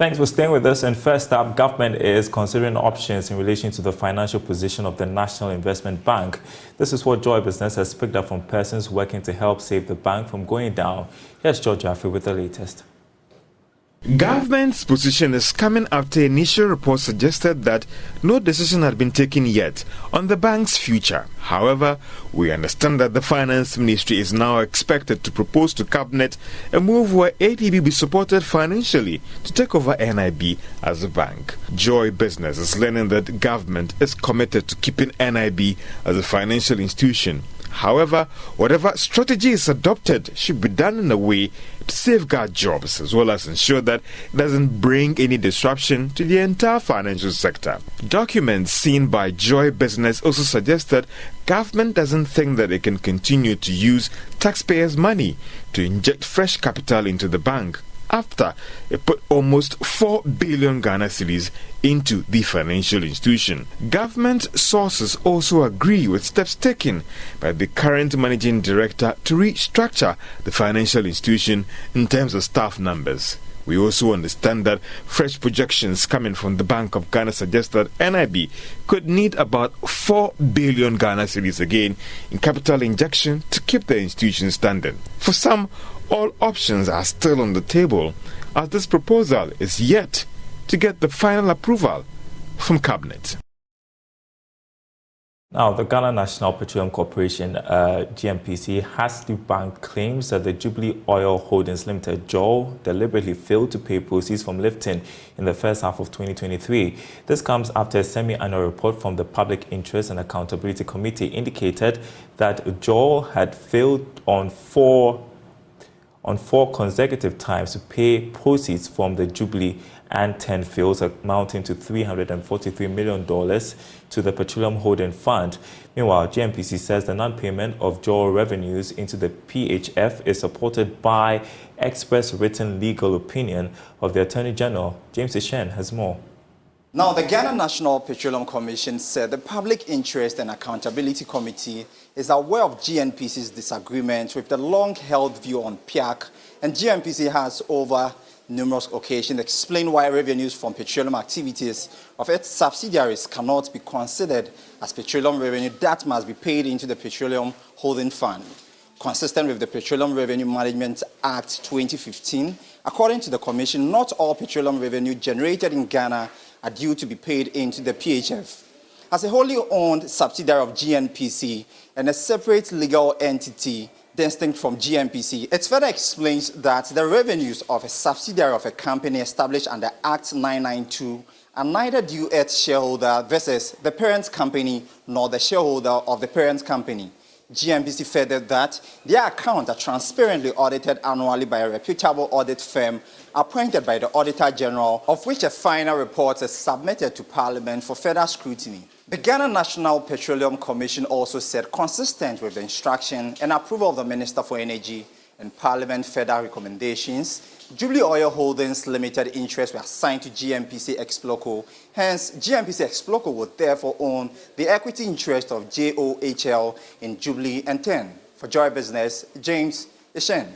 Thanks for staying with us. And first up, government is considering options in relation to the financial position of the National Investment Bank. This is what Joy Business has picked up from persons working to help save the bank from going down. Here's George Jaffe with the latest. Government's position is coming after initial reports suggested that no decision had been taken yet on the bank's future. However, we understand that the Finance Ministry is now expected to propose to Cabinet a move where ADB be supported financially to take over NIB as a bank. Joy Business is learning that government is committed to keeping NIB as a financial institution. However, whatever strategy is adopted should be done in a way to safeguard jobs as well as ensure that it doesn't bring any disruption to the entire financial sector. Documents seen by Joy Business also suggest that government doesn't think that it can continue to use taxpayers' money to inject fresh capital into the bank after it put almost 4 billion Ghana cedis into the financial institution. Government sources also agree with steps taken by the current managing director to restructure the financial institution in terms of staff numbers. We also understand that fresh projections coming from the Bank of Ghana suggest that NIB could need about 4 billion Ghana cedis again in capital injection to keep the institution standing. For some, all options are still on the table, as this proposal is yet to get the final approval from Cabinet. Now, the Ghana National Petroleum Corporation, GNPC, has debunked claims that the Jubilee Oil Holdings Limited, JOL, deliberately failed to pay proceeds from lifting in the first half of 2023. This comes after a semi-annual report from the Public Interest and Accountability Committee indicated that JOL had failed on four consecutive times to pay proceeds from the Jubilee and 10 fields amounting to $343 million to the Petroleum Holding Fund. Meanwhile, GNPC says the non-payment of JOL revenues into the PHF is supported by express written legal opinion of the Attorney General. James Ishen has more. Now, the Ghana National Petroleum Commission said the Public Interest and Accountability Committee is aware of GNPC's disagreement with the long-held view on PIAC, and GNPC has over numerous occasions explained why revenues from petroleum activities of its subsidiaries cannot be considered as petroleum revenue that must be paid into the Petroleum Holding Fund. Consistent with the Petroleum Revenue Management Act 2015, according to the Commission, not all petroleum revenue generated in Ghana are due to be paid into the PHF. As a wholly owned subsidiary of GNPC and a separate legal entity distinct from GNPC, it further explains that the revenues of a subsidiary of a company established under Act 992 are neither due its shareholder versus the parent company nor the shareholder of the parent company. GNPC further that their accounts are transparently audited annually by a reputable audit firm appointed by the Auditor General, of which a final report is submitted to Parliament for further scrutiny. The Ghana National Petroleum Commission also said, consistent with the instruction and approval of the Minister for Energy and Parliament further recommendations, Jubilee Oil Holdings Limited interests were assigned to GNPC Exploco. Hence, GNPC Exploco would therefore own the equity interest of JOHL in Jubilee and 10. For Joy Business, James Ishen.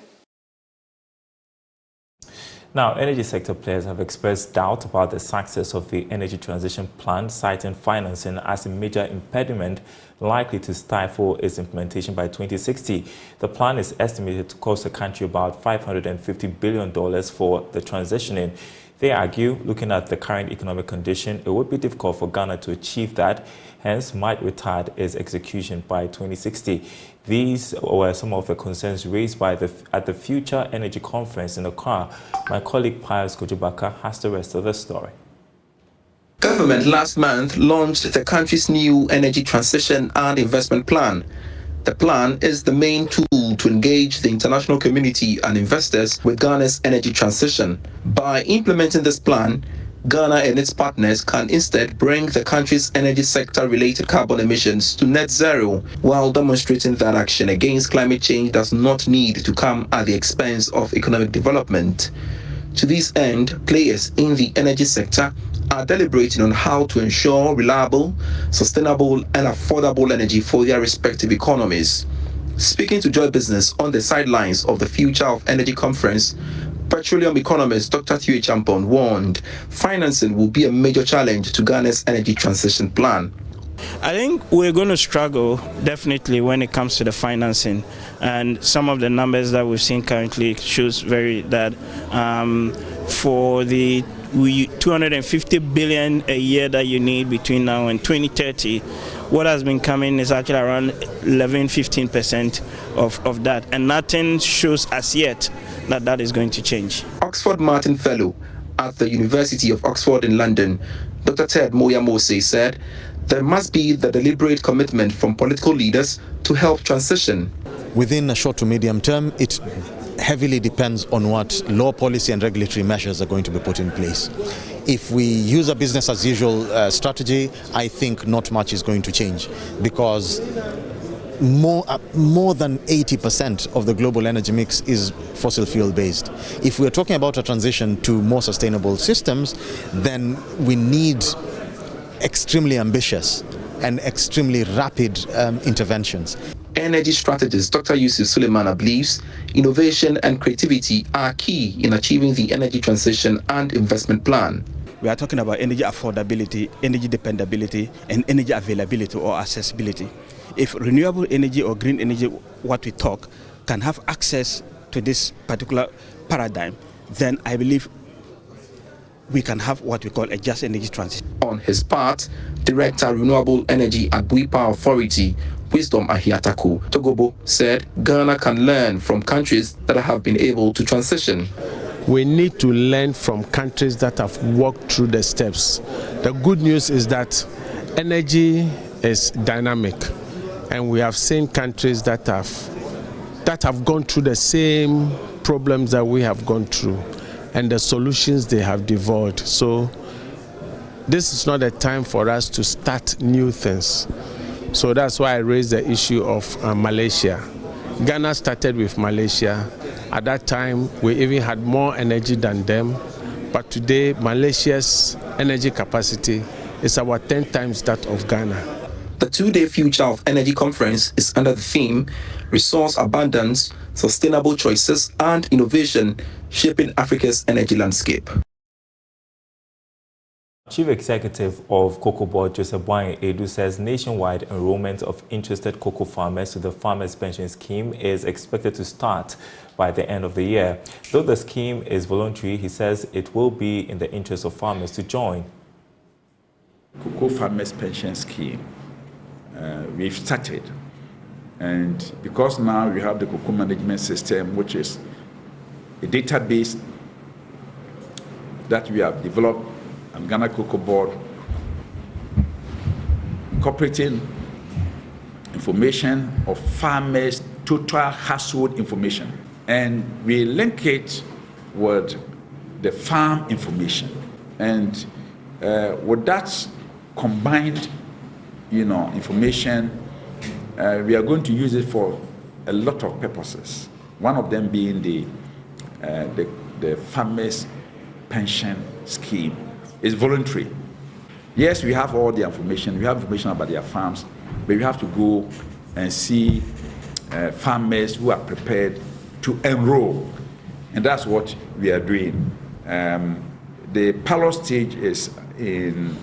Now, energy sector players have expressed doubt about the success of the energy transition plan, citing financing as a major impediment likely to stifle its implementation by 2060. The plan is estimated to cost the country about $550 billion for the transitioning. They argue, looking at the current economic condition, it would be difficult for Ghana to achieve that, hence might retard its execution by 2060. These were some of the concerns raised by at the Future Energy Conference in Accra. My colleague Pius Kojibaka has the rest of the story. Government last month launched the country's new energy transition and investment plan. The plan is the main tool to engage the international community and investors with Ghana's energy transition. By implementing this plan, Ghana and its partners can instead bring the country's energy sector-related carbon emissions to net zero, while demonstrating that action against climate change does not need to come at the expense of economic development. To this end, players in the energy sector are deliberating on how to ensure reliable, sustainable, and affordable energy for their respective economies. Speaking to Joy Business on the sidelines of the Future of Energy Conference, Petroleum economist Dr. Thue Champon warned financing will be a major challenge to Ghana's energy transition plan. I think we're going to struggle definitely when it comes to the financing, and some of the numbers that we've seen currently shows that for the 250 billion a year that you need between now and 2030, what has been coming is actually around 11-15% of that, and nothing shows as yet that is going to change. Oxford Martin Fellow at the University of Oxford in London, Dr. Ted Moya-Mose said there must be the deliberate commitment from political leaders to help transition. Within a short to medium term, it heavily depends on what law, policy and regulatory measures are going to be put in place. If we use a business as usual strategy, I think not much is going to change, because more than 80% of the global energy mix is fossil fuel based. If we're talking about a transition to more sustainable systems, then we need extremely ambitious and extremely rapid interventions. Energy strategist Dr. Yusuf Suleimana believes innovation and creativity are key in achieving the energy transition and investment plan. We are talking about energy affordability, energy dependability, and energy availability or accessibility. If renewable energy or green energy, what we talk, can have access to this particular paradigm, then I believe we can have what we call a just energy transition. On his part, Director Renewable Energy at Bui Power Authority, Wisdom Ahiataku Togobo, said Ghana can learn from countries that have been able to transition. We need to learn from countries that have walked through the steps. The good news is that energy is dynamic, and we have seen countries that have gone through the same problems that we have gone through, and the solutions they have developed. So this is not a time for us to start new things. So that's why I raised the issue of Malaysia. Ghana started with Malaysia. At that time, we even had more energy than them. But today, Malaysia's energy capacity is about 10 times that of Ghana. The two-day Future of Energy Conference is under the theme Resource Abundance, Sustainable Choices and Innovation Shaping Africa's Energy Landscape. Chief Executive of KOKO Board, Joseph Boahen Edu, says nationwide enrollment of interested cocoa farmers to the Farmers' Pension Scheme is expected to start by the end of the year. Though the scheme is voluntary, he says it will be in the interest of farmers to join. Cocoa Farmers' Pension Scheme, we've started. And because now we have the cocoa management system, which is a database that we have developed and Ghana Cocoa Board, incorporating information of farmers' total household information. And we link it with the farm information. And with that combined, information, we are going to use it for a lot of purposes. One of them being the farmers' pension scheme. It's voluntary. Yes, we have all the information. We have information about their farms, but we have to go and see farmers who are prepared to enroll, and that's what we are doing. The pilot stage is in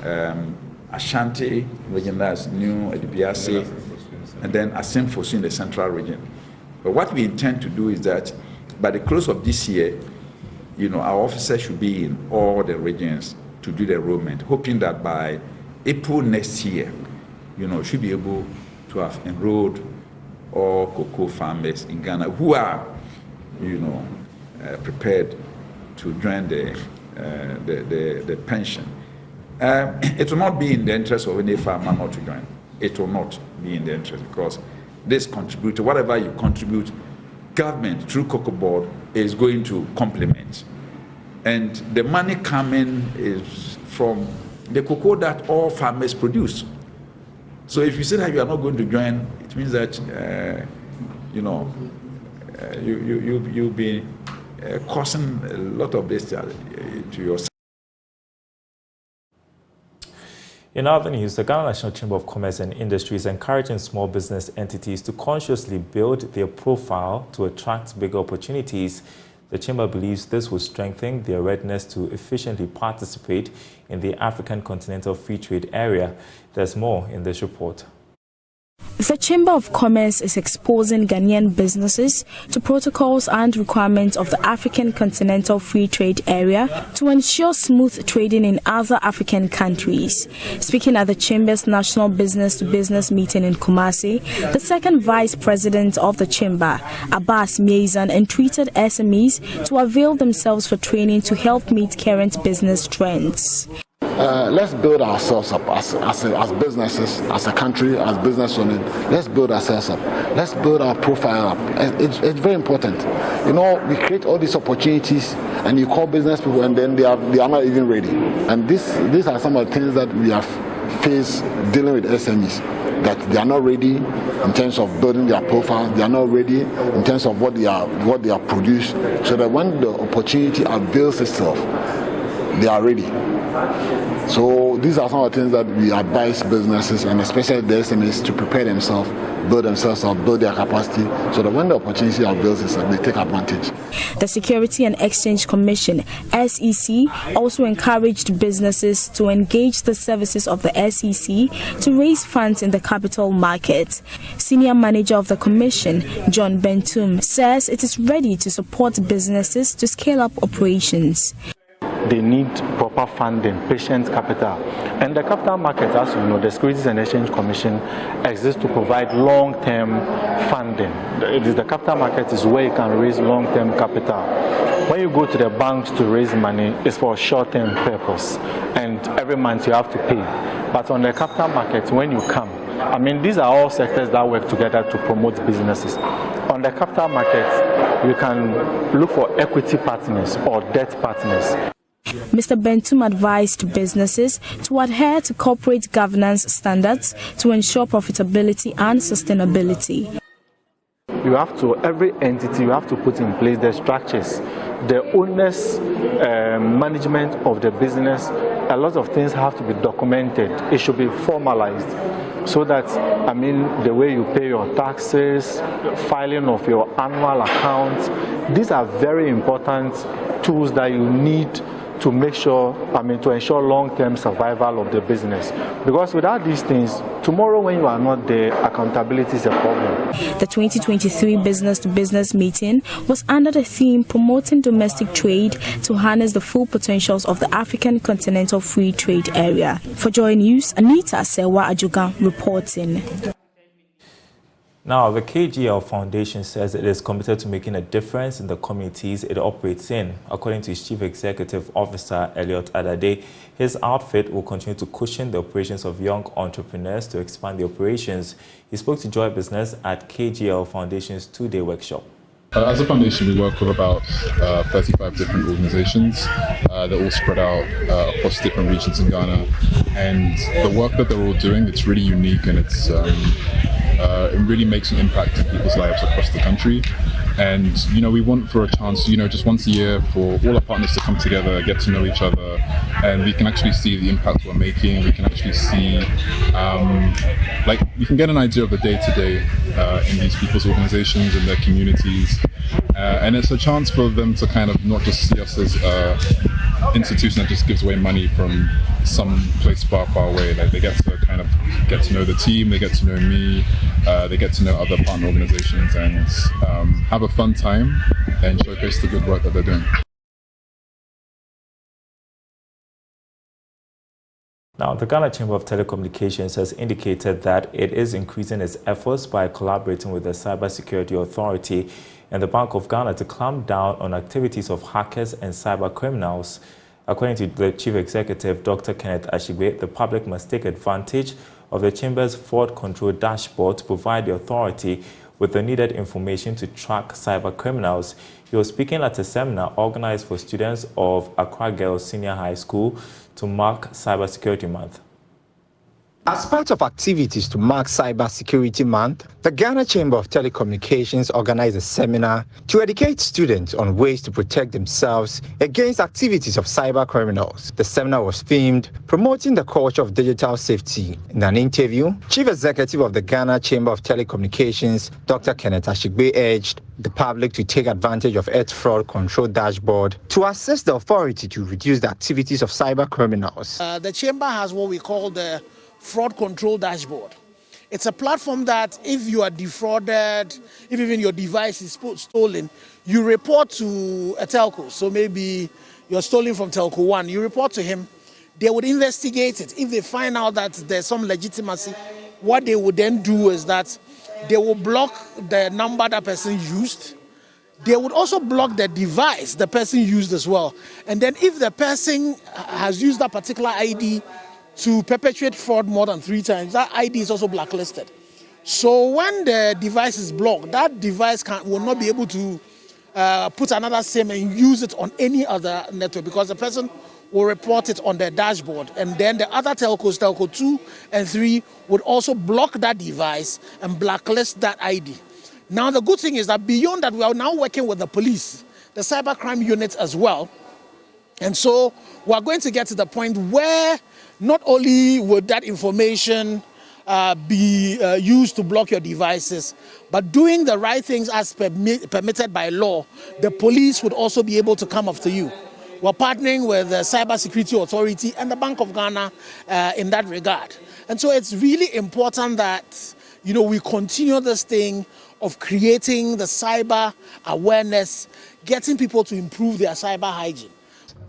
Ashanti region, that's New Edibiase, and then Asimfosu in the central region. But what we intend to do is that by the close of this year, our officers should be in all the regions to do the enrollment, hoping that by April next year, should be able to have enrolled all cocoa farmers in Ghana who are, prepared to join the pension. It will not be in the interest of any farmer not to join. It will not be in the interest, because this contributor, whatever you contribute, government through KOKO Board is going to complement. And the money coming is from the cocoa that all farmers produce. So if you say that you are not going to join, it means that you'll be causing a lot of this to yourself. In other news, the Ghana National Chamber of Commerce and Industry is encouraging small business entities to consciously build their profile to attract bigger opportunities The Chamber believes this will strengthen their readiness to efficiently participate in the African Continental Free Trade Area. There's more in this report. The Chamber of Commerce is exposing Ghanaian businesses to protocols and requirements of the African Continental Free Trade Area to ensure smooth trading in other African countries. Speaking at the Chamber's National Business-to-Business meeting in Kumasi, the second Vice President of the Chamber, Abbas Miezan, entreated SMEs to avail themselves for training to help meet current business trends. Let's build ourselves up as businesses, as a country, as business owners. Let's build ourselves up. Let's build our profile up. It's very important. You know, we create all these opportunities, and you call business people, and then they are not even ready. And these are some of the things that we have faced dealing with SMEs. That they are not ready in terms of building their profile. They are not ready in terms of what they are produced. So that when the opportunity avails itself, they are ready. So these are some of the things that we advise businesses, and especially the SMEs, to prepare themselves, build themselves up, build their capacity, so that when the opportunity avails itself, they take advantage. The Security and Exchange Commission, SEC, also encouraged businesses to engage the services of the SEC to raise funds in the capital market. Senior Manager of the Commission, John Bentum, says it is ready to support businesses to scale up operations. They need proper funding, patient capital. And the capital market, as you know, the Securities and Exchange Commission exists to provide long-term funding. The capital market is where you can raise long-term capital. When you go to the banks to raise money, it's for a short-term purpose. And every month you have to pay. But on the capital market, when you come, I mean, these are all sectors that work together to promote businesses. On the capital market, you can look for equity partners or debt partners. Mr. Bentum advised businesses to adhere to corporate governance standards to ensure profitability and sustainability. You have to, every entity, you have to put in place the structures, the owners, management of the business. A lot of things have to be documented. It should be formalized so that, I mean, the way you pay your taxes, filing of your annual accounts, these are very important tools that you need to make sure, I mean, to ensure long-term survival of the business. Because without these things, tomorrow when you are not there, accountability is a problem. The 2023 Business-to-Business meeting was under the theme Promoting Domestic Trade to Harness the Full Potentials of the African Continental Free Trade Area. For Joy News, Anita Sewa Ajuga reporting. Now, the KGL Foundation says it is committed to making a difference in the communities it operates in. According to its Chief Executive Officer, Elliot Adade, his outfit will continue to cushion the operations of young entrepreneurs to expand the operations. He spoke to Joy Business at KGL Foundation's two-day workshop. As a foundation, we work with about 35 different organizations. They're all spread out across different regions in Ghana. And the work that they're all doing, it's really unique, and it really makes an impact in people's lives across the country. And, you know, we want for a chance, you know, just once a year for all our partners to come together, get to know each other, and we can actually see the impact we're making. We can actually see, we can get an idea of the day-to-day in these people's organizations and their communities. And it's a chance for them to kind of not just see us as an institution that just gives away money from some place far, far away. Like, they get to kind of get to know the team, they get to know me, they get to know other partner organizations, and have a fun time and showcase the good work that they're doing. Now, the Ghana Chamber of Telecommunications has indicated that it is increasing its efforts by collaborating with the Cybersecurity Authority and the Bank of Ghana to clamp down on activities of hackers and cyber criminals. According to the Chief Executive, Dr. Kenneth Ashigbe, the public must take advantage of the Chamber's fraud control dashboard to provide the authority with the needed information to track cyber criminals. He was speaking at a seminar organized for students of Accra Girls Senior High School to mark Cybersecurity Month. As part of activities to mark Cyber Security Month, the Ghana Chamber of Telecommunications organized a seminar to educate students on ways to protect themselves against activities of cyber criminals. The seminar was themed Promoting the Culture of Digital Safety. In an interview, Chief Executive of the Ghana Chamber of Telecommunications, Dr. Kenneth Ashigbe, urged the public to take advantage of its fraud control dashboard to assist the authority to reduce the activities of cyber criminals. The Chamber has what we call the fraud control dashboard. It's a platform that if you are defrauded, if even your device is stolen, you report to a telco. So maybe you're stolen from telco 1, you report to him. They would investigate it. If they find out that there's some legitimacy, what they would then do is that they will block the number that person used. They would also block the device the person used as well. And then if the person has used that particular ID to perpetuate fraud more than 3 times, that ID is also blacklisted. So when the device is blocked, that device will not be able to put another SIM and use it on any other network, because the person will report it on their dashboard. And then the other telcos, telco 2 and 3, would also block that device and blacklist that ID. Now, the good thing is that beyond that, we are now working with the police, the cybercrime units as well. And so we are going to get to the point where not only would that information be used to block your devices, but doing the right things as permitted by law, the police would also be able to come after you. We're partnering with the Cyber Security Authority and the Bank of Ghana in that regard. And so it's really important that, we continue this thing of creating the cyber awareness, getting people to improve their cyber hygiene.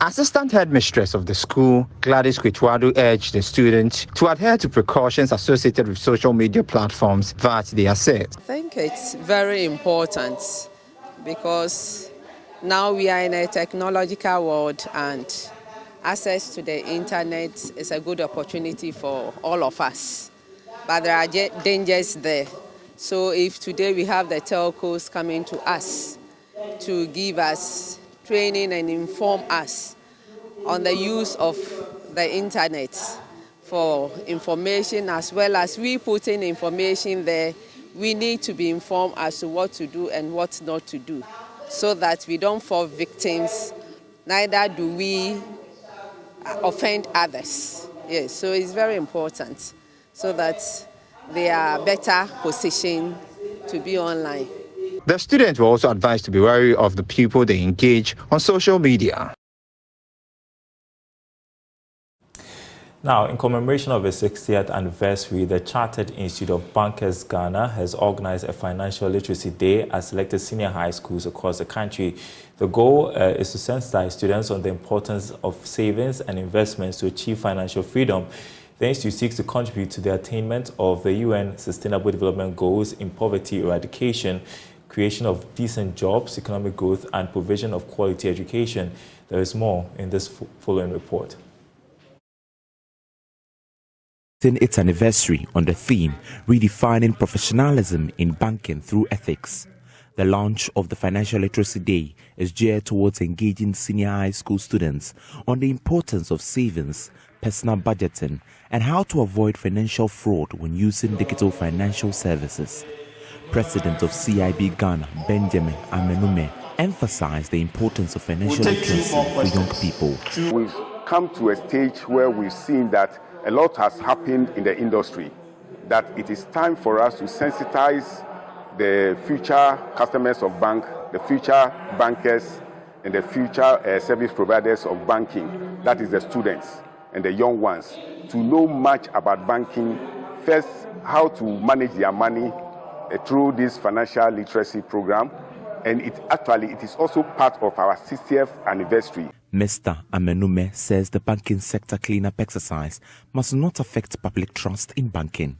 Assistant Headmistress of the school, Gladys Kwetwadu, urged the students to adhere to precautions associated with social media platforms that they access. I think it's very important because now we are in a technological world and access to the internet is a good opportunity for all of us. But there are dangers there. So if today we have the telcos coming to us to give us training and inform us on the use of the internet for information, as well as we putting information there, we need to be informed as to what to do and what not to do, so that we don't fall victims, neither do we offend others. Yes, so it's very important so that they are better positioned to be online. The students were also advised to be wary of the people they engage on social media. Now, in commemoration of its 60th anniversary, the Chartered Institute of Bankers Ghana has organized a financial literacy day at selected senior high schools across the country. The goal is to sensitize students on the importance of savings and investments to achieve financial freedom. The Institute seeks to contribute to the attainment of the UN Sustainable Development Goals in poverty eradication, creation of decent jobs, economic growth, and provision of quality education. There is more in this following report. Its anniversary on the theme, Redefining Professionalism in Banking Through Ethics. The launch of the Financial Literacy Day is geared towards engaging senior high school students on the importance of savings, personal budgeting, and how to avoid financial fraud when using digital financial services. President of CIB Ghana, Benjamin Amenume, emphasized the importance of financial literacy for young people. We've come to a stage where we've seen that a lot has happened in the industry, that it is time for us to sensitize the future customers of bank, the future bankers, and the future service providers of banking, that is the students and the young ones, to know much about banking, first how to manage their money through this financial literacy program, and it is also part of our 60th anniversary. Mr. Amenume says the banking sector cleanup exercise must not affect public trust in banking.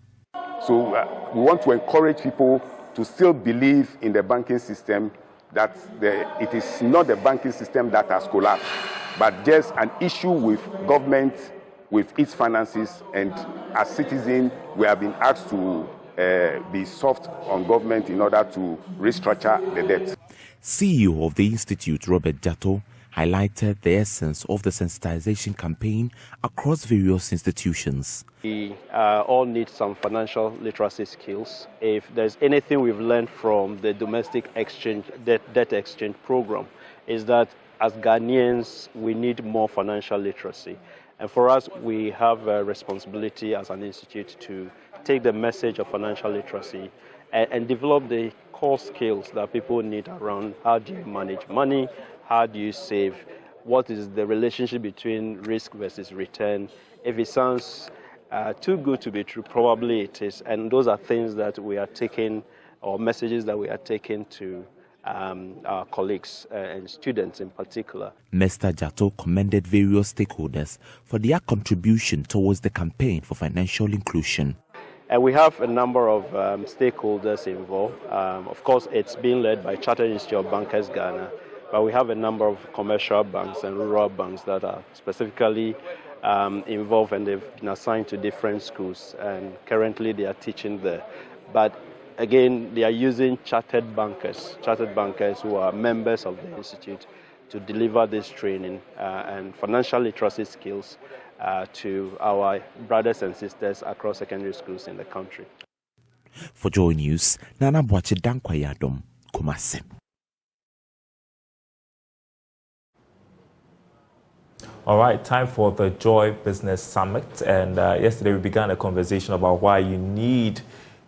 So we want to encourage people to still believe in the banking system, that it is not the banking system that has collapsed, but just an issue with government, with its finances, and as citizens, we have been asked to be soft on government in order to restructure the debt. CEO of the Institute, Robert Jato, highlighted the essence of the sensitization campaign across various institutions. We all need some financial literacy skills. If there's anything we've learned from the domestic exchange, debt exchange program, is that as Ghanaians, we need more financial literacy. And for us, we have a responsibility as an institute to take the message of financial literacy and develop the core skills that people need around how do you manage money, how do you save, what is the relationship between risk versus return. If it sounds too good to be true, probably it is. And those are things that we are taking, or messages that we are taking to our colleagues and students in particular. Mr. Jato commended various stakeholders for their contribution towards the campaign for financial inclusion. And we have a number of stakeholders involved. Of course, it's being led by Chartered Institute of Bankers Ghana, but we have a number of commercial banks and rural banks that are specifically involved, and they've been assigned to different schools, and currently they are teaching there. But again, they are using chartered bankers who are members of the institute to deliver this training and financial literacy skills to our brothers and sisters across secondary schools in the country. For Joy News, Nana Boache Dankwayadom, Kumasi. All right, time for the Joy Business Summit. And yesterday we began a conversation about why you need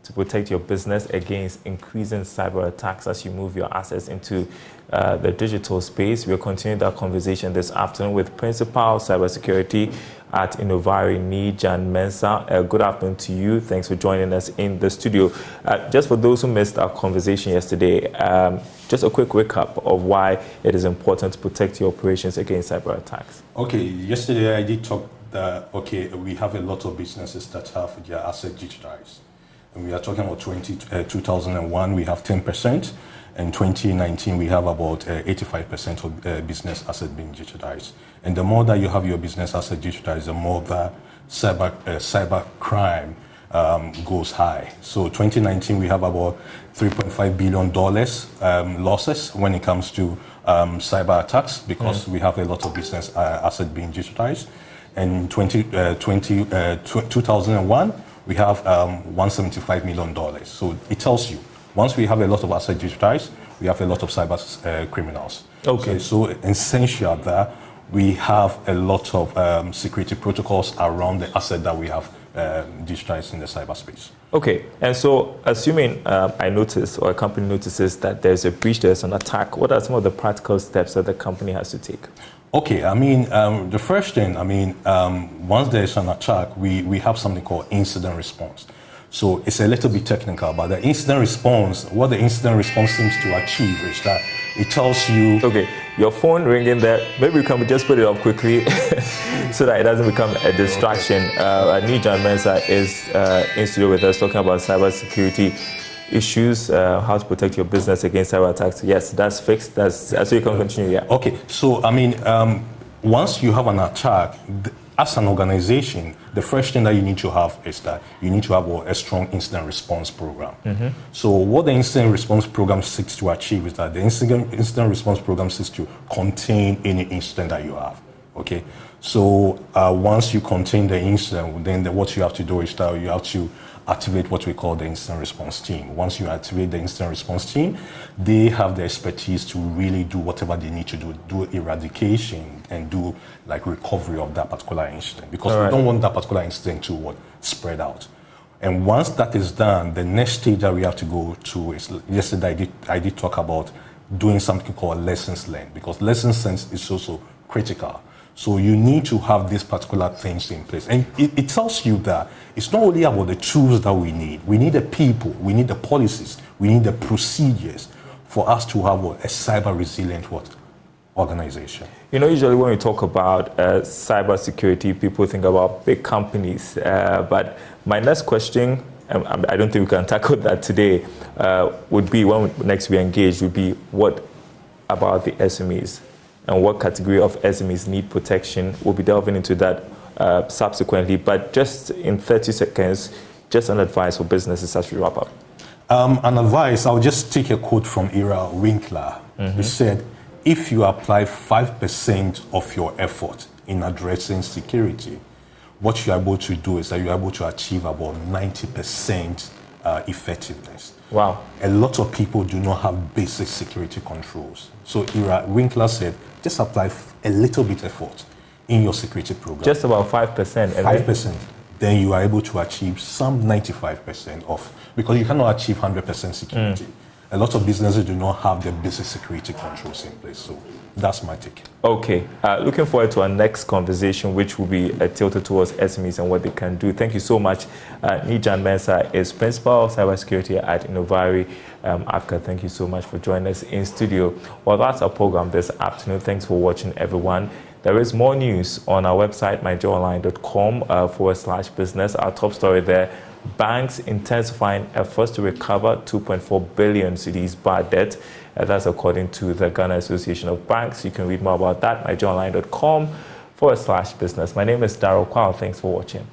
to protect your business against increasing cyber attacks as you move your assets into the digital space. We'll continue that conversation this afternoon with Principal Cybersecurity at Innovari, Nijan Mensah. Good afternoon to you. Thanks for joining us in the studio. Just for those who missed our conversation yesterday, just a quick recap of why it is important to protect your operations against cyber attacks. Okay, yesterday I did talk that, we have a lot of businesses that have their assets digitized. And we are talking about 2001, we have 10%, and 2019, we have about 85% of business assets being digitized. And the more that you have your business asset digitized, the more that cyber crime goes high. So 2019, we have about $3.5 billion losses when it comes to cyber attacks, because we have a lot of business assets being digitized. And 2001, we have $175 million. So it tells you, once we have a lot of assets digitized, we have a lot of cyber criminals. Okay. So essential that we have a lot of security protocols around the asset that we have digitized in the cyberspace. Okay, and so assuming I notice, or a company notices that there's a breach, there's an attack, what are some of the practical steps that the company has to take? Okay, I mean, the first thing, once there's an attack, we have something called incident response. So it's a little bit technical, but the incident response, what the incident response seems to achieve is that it tells you... Okay, your phone ringing there, maybe we can just put it off quickly so that it doesn't become a distraction. Nijan Mensah is in studio with us talking about cybersecurity issues, how to protect your business against cyber attacks. Yes, that's fixed. So you can continue. Yeah. Okay. So once you have an attack, as an organization, the first thing that you need to have is that you need to have a strong incident response program. Mm-hmm. So what the incident response program seeks to achieve is that the incident response program seeks to contain any incident that you have. Okay. So once you contain the incident, then what you have to do is that you have to activate what we call the incident response team. Once you activate the incident response team, they have the expertise to really do whatever they need to do eradication and do like recovery of that particular incident, because we don't want that particular incident to spread out. And once that is done, the next stage that we have to go to is, yesterday I did talk about doing something called lessons learned, because lessons learned is also critical. So you need to have these particular things in place. And it tells you that it's not only about the tools that we need. We need the people, we need the policies, we need the procedures for us to have a cyber resilient organization. You know, usually when we talk about cyber security, people think about big companies. But my next question, I don't think we can tackle that today, would be, when next we engage, would be what about the SMEs? And what category of SMEs need protection? We'll be delving into that subsequently. But just in 30 seconds, just an advice for businesses as we wrap up. An advice, I'll just take a quote from Ira Winkler. Mm-hmm. He said, if you apply 5% of your effort in addressing security, what you're able to do is that you're able to achieve about 90% effectiveness. Wow. A lot of people do not have basic security controls. So Ira Winkler said, just apply a little bit effort in your security program. Just about 5%. 5%. Then you are able to achieve some 95% of, because you cannot achieve 100% security. A lot of businesses do not have their basic security controls in place. So that's my take. Okay. Looking forward to our next conversation, which will be tilted towards SMEs and what they can do. Thank you so much. Nijan Mensah is Principal of Cybersecurity at Innovari Africa. Thank you so much for joining us in studio. Well, that's our program this afternoon. Thanks for watching, everyone. There is more news on our website, myjoyonline.com/business. Our top story there, banks intensifying efforts to recover 2.4 billion cedis bad debt. That's according to the Ghana Association of Banks. You can read more about that, myjoyonline.com/business. My name is Darryl Kwao. Thanks for watching.